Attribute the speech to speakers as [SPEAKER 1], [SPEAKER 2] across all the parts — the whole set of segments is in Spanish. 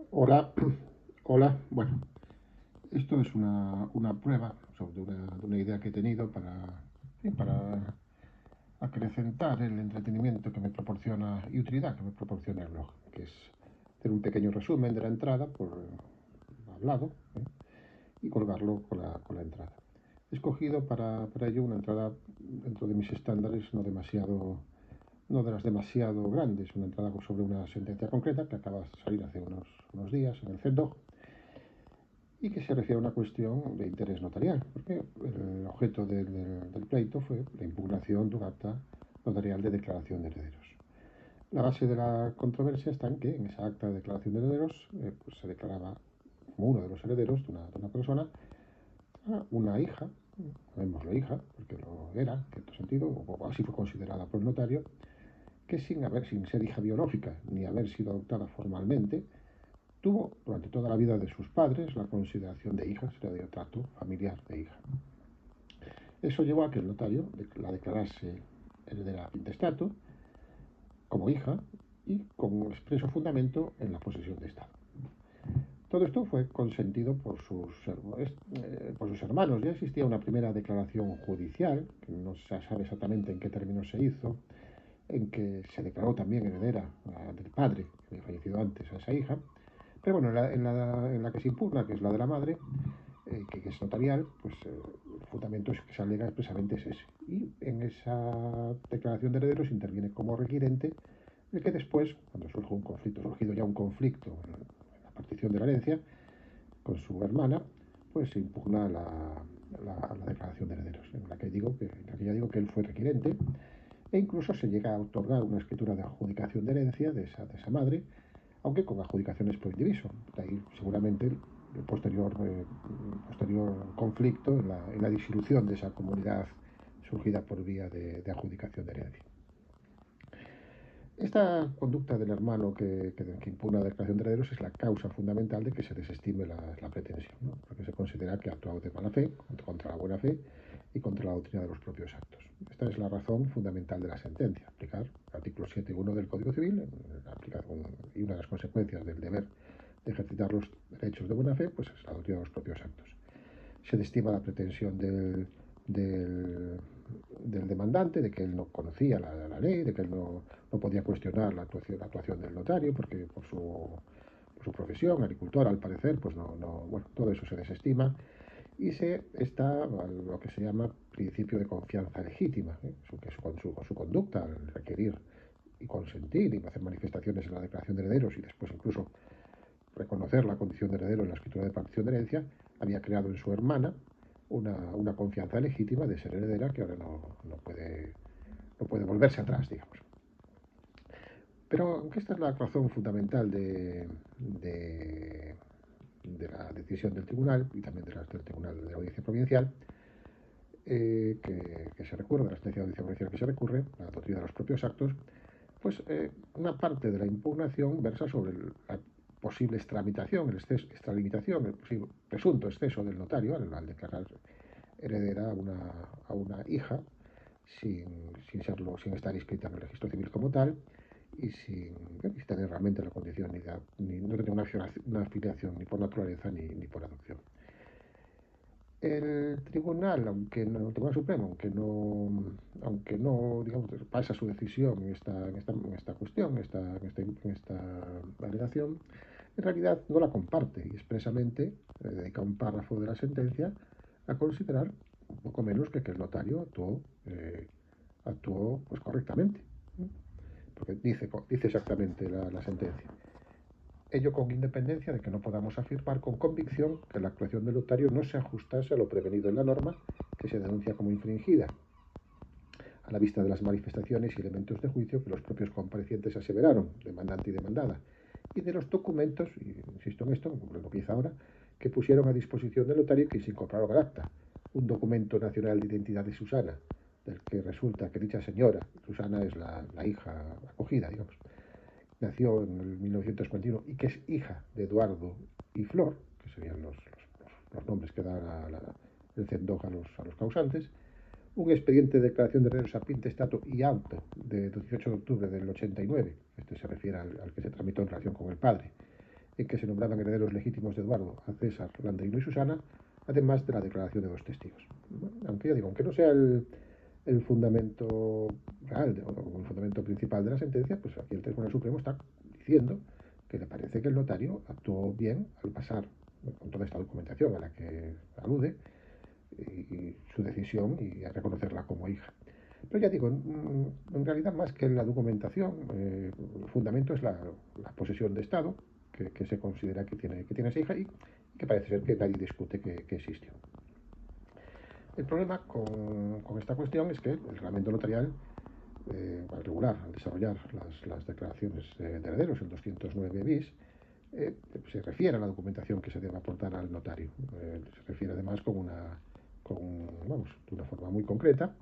[SPEAKER 1] Hola, hola. Bueno, esto es una prueba sobre una idea que he tenido para acrecentar el entretenimiento que me proporciona y utilidad que me proporciona el blog, que es hacer un pequeño resumen de la entrada por hablado, y colgarlo con la entrada. He escogido para ello una entrada dentro de mis estándares no de las demasiado grandes, una entrada sobre una sentencia concreta que acaba de salir hace unos días en el CEDOG y que se refiere a una cuestión de interés notarial, porque el objeto del pleito fue la impugnación de un acta notarial de declaración de herederos. La base de la controversia está en que en esa acta de declaración de herederos pues se declaraba como uno de los herederos de una persona a una hija, llamémoslo hija, porque lo era en cierto sentido, o así fue considerada por el notario, que sin ser hija biológica ni haber sido adoptada formalmente, tuvo durante toda la vida de sus padres la consideración de hija, se le dio trato familiar de hija. Eso llevó a que el notario la declarase heredera intestato como hija y con expreso fundamento en la posesión de Estado. Todo esto fue consentido por sus hermanos. Ya existía una primera declaración judicial, que no se sabe exactamente en qué términos se hizo, en que se declaró también heredera del padre, que había fallecido antes, a esa hija. Pero bueno, en la que se impugna, que es la de la madre, que es notarial, pues el fundamento que se alega expresamente es ese. Y en esa declaración de herederos interviene como requirente el que después, cuando surgido ya un conflicto en la partición de la herencia con su hermana, pues se impugna la declaración de herederos, en la que ya digo que él fue requirente, e incluso se llega a otorgar una escritura de adjudicación de herencia de esa madre, aunque con adjudicaciones por indiviso. De ahí seguramente el posterior conflicto en la disolución de esa comunidad surgida por vía de adjudicación de herencia. Esta conducta del hermano que impugna la declaración de herederos es la causa fundamental de que se desestime la pretensión, ¿no? Porque se considera que ha actuado de mala fe, contra la buena fe y contra la doctrina de los propios actos. Esta es la razón fundamental de la sentencia, aplicar el artículo 7.1 del Código Civil, y una de las consecuencias del deber de ejercitar los derechos de buena fe, pues es la doctrina de los propios actos. Se desestima la pretensión del demandante, de que él no conocía la ley, de que él no podía cuestionar la actuación del notario, porque por su profesión, agricultor, al parecer, pues bueno, todo eso se desestima y se está lo que se llama principio de confianza legítima, que su conducta al requerir y consentir y hacer manifestaciones en la declaración de herederos y después incluso reconocer la condición de heredero en la escritura de partición de herencia, había creado en su hermana una confianza legítima de ser heredera que ahora no puede volverse atrás, digamos. Pero aunque esta es la razón fundamental de la decisión del tribunal y también del tribunal de la audiencia provincial, que se recurre, de la sentencia de audiencia provincial que se recurre, la doctrina de los propios actos, pues una parte de la impugnación versa sobre la posible extralimitación, el presunto exceso del notario al declarar heredera a una hija sin estar inscrita en el registro civil como tal y sin tener realmente la condición ni no tener una afiliación ni por naturaleza ni por adopción. El tribunal, el Tribunal Supremo, aunque no digamos, pasa su decisión en esta cuestión, en esta alegación, en realidad no la comparte y expresamente dedica un párrafo de la sentencia a considerar un poco menos que el notario actuó pues correctamente, ¿no? Porque dice exactamente la sentencia. Ello con independencia de que no podamos afirmar con convicción que la actuación del notario no se ajustase a lo prevenido en la norma que se denuncia como infringida, a la vista de las manifestaciones y elementos de juicio que los propios comparecientes aseveraron, demandante y demandada, y de los documentos, y insisto en esto, lo que dice ahora, que pusieron a disposición del notario y que se incorporaron al acta, un documento nacional de identidad de Susana, del que resulta que dicha señora, Susana es la hija acogida, digamos, nació en el 1941 y que es hija de Eduardo y Flor, que serían los nombres que da el CENDOG a los causantes, un expediente de declaración de herederos a Pintestato y auto de 18 de octubre del 89, este se refiere al que se tramitó en relación con el padre, en que se nombraban herederos legítimos de Eduardo a César, Landrino y Susana, además de la declaración de dos testigos. Bueno, aunque ya digo, aunque no sea el fundamento real o el fundamento principal de la sentencia, pues aquí el Tribunal Supremo está diciendo que le parece que el notario actuó bien al pasar con toda esta documentación a la que alude y su decisión y a reconocerla como hija. Pero ya digo, en realidad más que la documentación, el fundamento es la posesión de Estado que se considera que tiene esa hija y que parece ser que nadie discute que existió. El problema con esta cuestión es que el reglamento notarial, al regular, al desarrollar las declaraciones de herederos, el 209 bis, se refiere a la documentación que se debe aportar al notario. Se refiere además de una forma muy concreta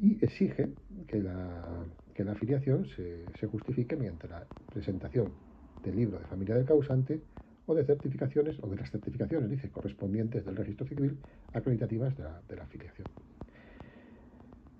[SPEAKER 1] y exige que la afiliación se justifique mediante la presentación del libro de familia del causante o de certificaciones, o de las certificaciones, dice, correspondientes del registro civil acreditativas de la afiliación.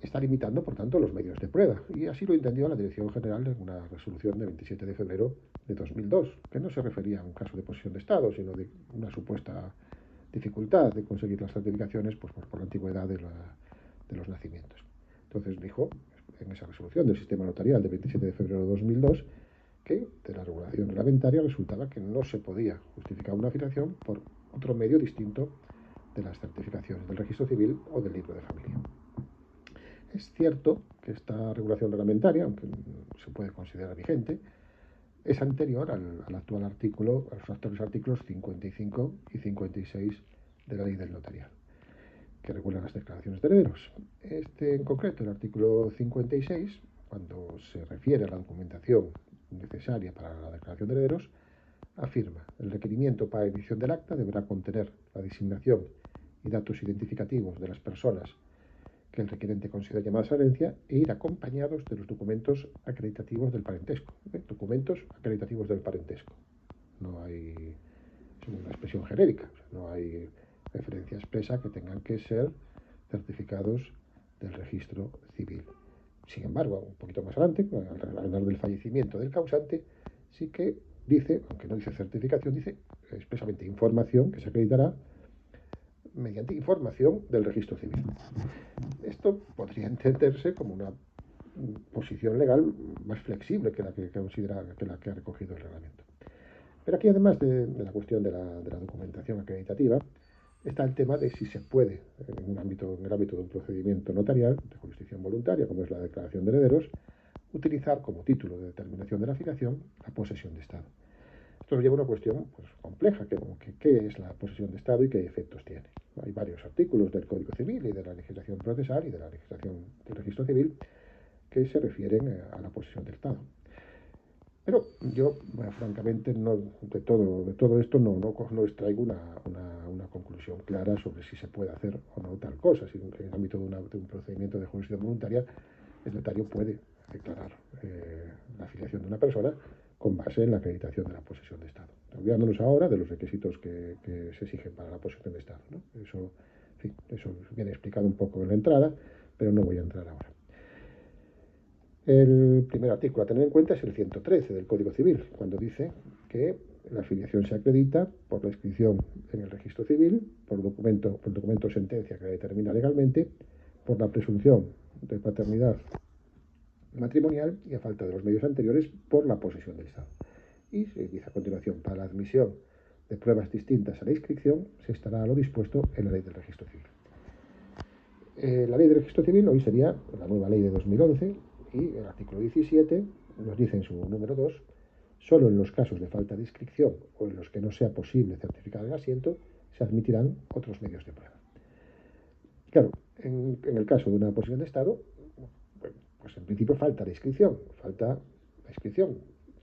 [SPEAKER 1] Está limitando, por tanto, los medios de prueba, y así lo entendió la Dirección General en una resolución de 27 de febrero de 2002, que no se refería a un caso de posesión de Estado, sino de una supuesta dificultad de conseguir las certificaciones pues, por la antigüedad de los nacimientos. Entonces dijo, en esa resolución del sistema notarial de 27 de febrero de 2002, que de la regulación reglamentaria resultaba que no se podía justificar una afiliación por otro medio distinto de las certificaciones del registro civil o del libro de familia. Es cierto que esta regulación reglamentaria, aunque se puede considerar vigente, es anterior al actual artículo, a los actuales artículos 55 y 56 de la Ley del Notariado, que regulan las declaraciones de herederos. En concreto, el artículo 56, cuando se refiere a la documentación necesaria para la declaración de herederos, afirma: el requerimiento para emisión del acta deberá contener la designación y datos identificativos de las personas que el requerente considera llamadas a la herencia e ir acompañados de los documentos acreditativos del parentesco. Documentos acreditativos del parentesco. No hay, es una expresión genérica, o sea, no hay referencia expresa que tengan que ser certificados del registro civil. Sin embargo, un poquito más adelante, al hablar del fallecimiento del causante, sí que dice, aunque no dice certificación, dice expresamente información que se acreditará mediante información del registro civil. Esto podría entenderse como una posición legal más flexible que la que ha recogido el reglamento. Pero aquí, además de la cuestión de la documentación acreditativa, está el tema de si se puede, en el ámbito de un procedimiento notarial de jurisdicción voluntaria, como es la declaración de herederos, utilizar como título de determinación de la afiliación la posesión de Estado. Esto nos lleva a una cuestión pues, compleja, ¿qué es la posesión de Estado y qué efectos tiene? Hay varios artículos del Código Civil y de la legislación procesal y de la legislación del registro civil que se refieren a la posesión del Estado. Pero yo, francamente, de todo esto no extraigo una conclusión clara sobre si se puede hacer o no tal cosa. Si en el ámbito de un procedimiento de jurisdicción voluntaria, el notario puede declarar la afiliación de una persona con base en la acreditación de la posesión de Estado. Olvidándonos ahora de los requisitos que se exigen para la posesión de Estado, ¿no? Eso viene explicado un poco en la entrada, pero no voy a entrar ahora. El primer artículo a tener en cuenta es el 113 del Código Civil, cuando dice que la afiliación se acredita por la inscripción en el registro civil, por documento o sentencia que la determina legalmente, por la presunción de paternidad matrimonial y, a falta de los medios anteriores, por la posesión del Estado. Y se dice a continuación: para la admisión de pruebas distintas a la inscripción se estará a lo dispuesto en la Ley del Registro Civil. La Ley del Registro Civil hoy sería la nueva Ley de 2011 y el artículo 17 nos dice en su número 2: solo en los casos de falta de inscripción o en los que no sea posible certificar el asiento se admitirán otros medios de prueba. Claro, en el caso de una posesión de Estado, pues en principio falta la inscripción,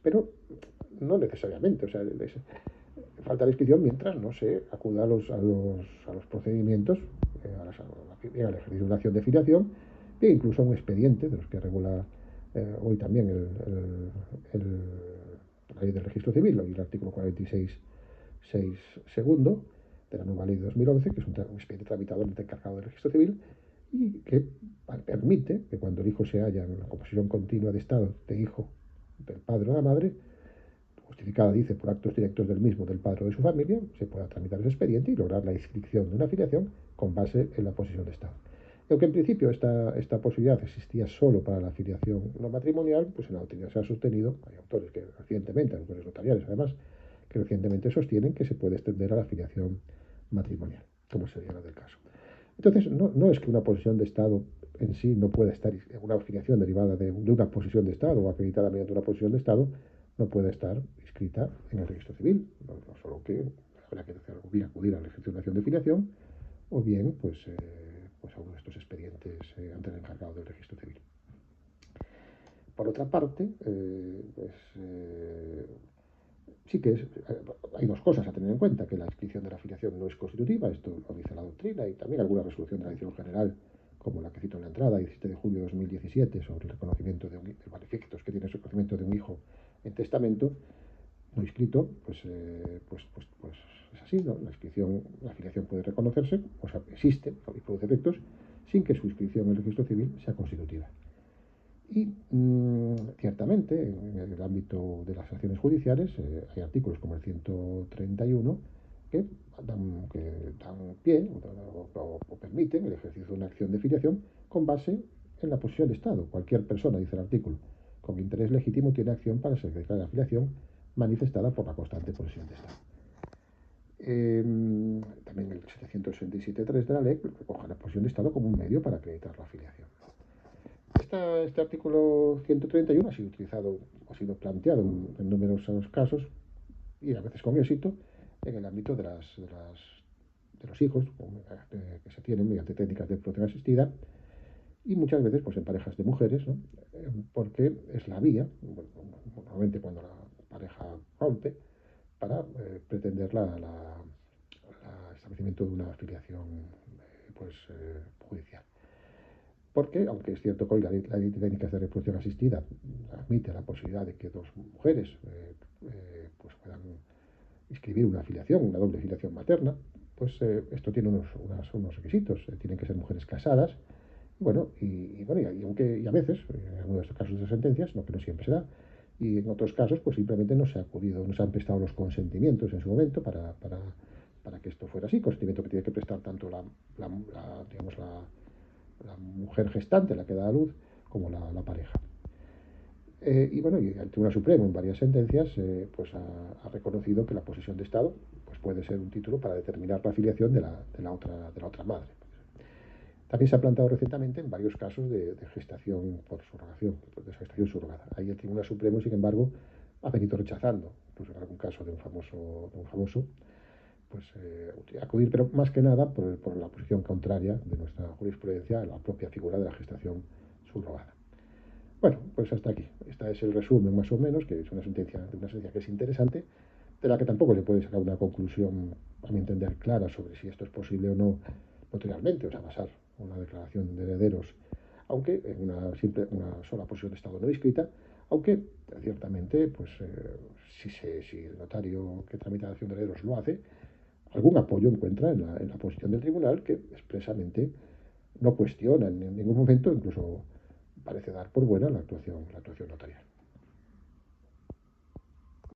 [SPEAKER 1] pero no necesariamente, o sea, falta la inscripción mientras no se acuda a los procedimientos, al ejercicio de una acción de filiación, e incluso a un expediente de los que regula hoy también la Ley del Registro Civil y el artículo 46.6 segundo de la nueva Ley de 2011, que es un expediente tramitado ante el encargado del Registro Civil y que permite que cuando el hijo se halla en la composición continua de Estado de hijo del padre o de la madre, justificada, dice, por actos directos del mismo, del padre o de su familia, se pueda tramitar ese expediente y lograr la inscripción de una filiación con base en la posesión de Estado. Y aunque en principio esta posibilidad existía solo para la filiación no matrimonial, pues en la doctrina se ha sostenido, hay autores que recientemente, autores notariales además, que recientemente sostienen que se puede extender a la filiación matrimonial, como sería la del caso. Entonces, no es que una posesión de Estado en sí no pueda estar, una afiliación derivada de una posesión de Estado o acreditada mediante una posesión de Estado, no puede estar inscrita en el registro civil, no solo que habrá que bien acudir a la ejercitación de filiación o bien pues a uno de estos expedientes ante el encargado del registro civil. Por otra parte, sí que hay dos cosas a tener en cuenta, que la inscripción de la afiliación no es constitutiva, esto lo dice la doctrina y también alguna resolución de la edición general, como la que cito en la entrada, 17 de julio de 2017, sobre el reconocimiento de los efectos que tiene el reconocimiento de un hijo en testamento no inscrito, pues es así, ¿no? La afiliación puede reconocerse, o sea, existe y produce efectos, sin que su inscripción en el registro civil sea constitutiva. Y ciertamente, en el ámbito de las acciones judiciales, hay artículos como el 131 que dan pie o permiten el ejercicio de una acción de filiación con base en la posesión de Estado. Cualquier persona, dice el artículo, con interés legítimo tiene acción para ser declarada la filiación manifestada por la constante posesión de Estado. También el 767.3 de la ley recoge la posesión de Estado como un medio para acreditar la afiliación. Este artículo 131 ha sido utilizado, ha sido planteado en numerosos casos y a veces con éxito en el ámbito de los hijos que se tienen mediante técnicas de reproducción asistida y muchas veces pues en parejas de mujeres, ¿no? Porque es la vía, normalmente cuando la pareja rompe, para pretender el establecimiento de una afiliación judicial. Porque, aunque es cierto que hoy la ley de técnicas de reproducción asistida admite la posibilidad de que dos mujeres pues puedan inscribir una afiliación, una doble filiación materna, pues esto tiene unos requisitos. Tienen que ser mujeres casadas. Bueno, y a veces, en algunos de estos casos de sentencias, no que no siempre se da, y en otros casos, pues simplemente no se ha acudido, no se han prestado los consentimientos en su momento para que esto fuera así. Consentimiento que tiene que prestar tanto digamos, la mujer gestante, la que da a luz, como la pareja. Y bueno, y el Tribunal Supremo en varias sentencias pues ha reconocido que la posesión de Estado pues puede ser un título para determinar la afiliación de la otra madre. También se ha planteado recientemente en varios casos de gestación por subrogación, de gestación surrogada. Ahí el Tribunal Supremo, sin embargo, ha venido rechazando, incluso en algún caso de un famoso pues acudir, pero más que nada por la posición contraria de nuestra jurisprudencia a la propia figura de la gestación subrogada. Bueno, pues hasta aquí. Este es el resumen más o menos, que es una sentencia que es interesante, de la que tampoco se puede sacar una conclusión, a mi entender, clara sobre si esto es posible o no notarialmente, o sea, basar una declaración de herederos, aunque en una sola posesión de Estado no inscrita, aunque ciertamente, pues si el notario que tramita la acción de herederos lo hace, algún apoyo encuentra en la posición del tribunal que expresamente no cuestiona en ningún momento, incluso parece dar por buena la actuación notarial.